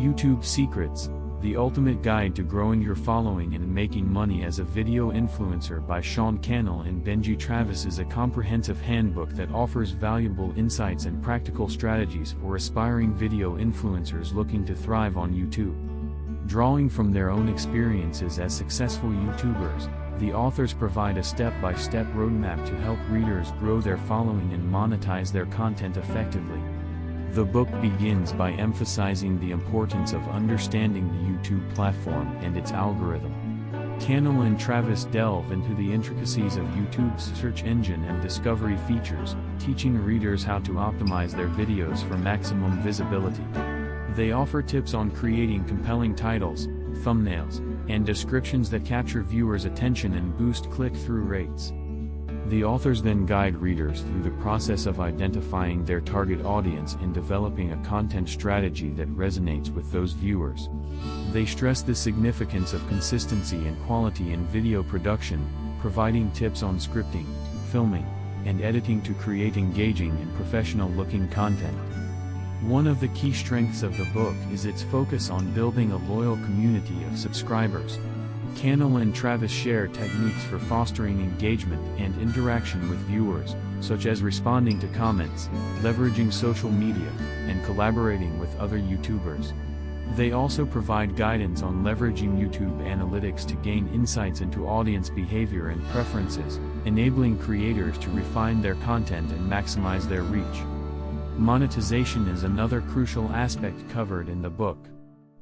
YouTube Secrets, The Ultimate Guide to Growing Your Following and Making Money as a Video Influencer by Cannell and Benji. Travis is a comprehensive handbook that offers valuable insights and practical strategies for aspiring video influencers looking to thrive on YouTube. Drawing from their own experiences as successful YouTubers, the authors provide a step-by-step roadmap to help readers grow their following and monetize their content effectively. The book begins by emphasizing the importance of understanding the YouTube platform and its algorithm. Cannell and Travis delve into the intricacies of YouTube's search engine and discovery features, teaching readers how to optimize their videos for maximum visibility. They offer tips on creating compelling titles, thumbnails, and descriptions that capture viewers' attention and boost click-through rates. The authors then guide readers through the process of identifying their target audience and developing a content strategy that resonates with those viewers. They stress the significance of consistency and quality in video production, providing tips on scripting, filming, and editing to create engaging and professional-looking content. One of the key strengths of the book is its focus on building a loyal community of subscribers. Cannell and Travis share techniques for fostering engagement and interaction with viewers, such as responding to comments, leveraging social media, and collaborating with other YouTubers. They also provide guidance on leveraging YouTube analytics to gain insights into audience behavior and preferences, enabling creators to refine their content and maximize their reach. Monetization is another crucial aspect covered in the book.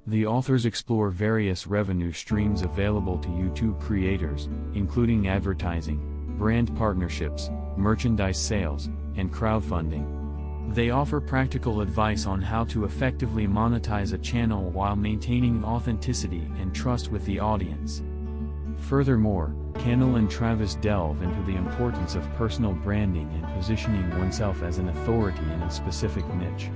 The authors explore various revenue streams available to YouTube creators, including advertising, brand partnerships, merchandise sales, and crowdfunding. They offer practical advice on how to effectively monetize a channel while maintaining authenticity and trust with the audience. Furthermore, Cannell and Travis delve into the importance of personal branding and positioning oneself as an authority in a specific niche.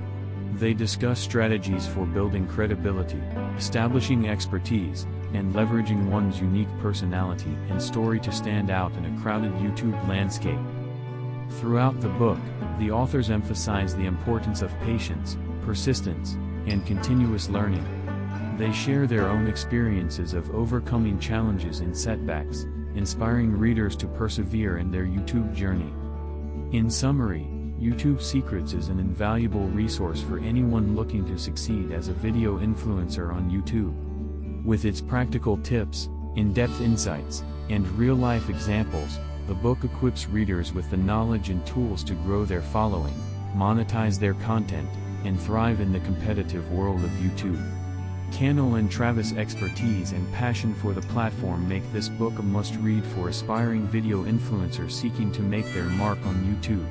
They discuss strategies for building credibility, establishing expertise, and leveraging one's unique personality and story to stand out in a crowded YouTube landscape. Throughout the book, the authors emphasize the importance of patience, persistence, and continuous learning. They share their own experiences of overcoming challenges and setbacks, inspiring readers to persevere in their YouTube journey. In summary, YouTube Secrets is an invaluable resource for anyone looking to succeed as a video influencer on YouTube. With its practical tips, in-depth insights, and real-life examples, the book equips readers with the knowledge and tools to grow their following, monetize their content, and thrive in the competitive world of YouTube. Cannell and Travis' expertise and passion for the platform make this book a must-read for aspiring video influencers seeking to make their mark on YouTube.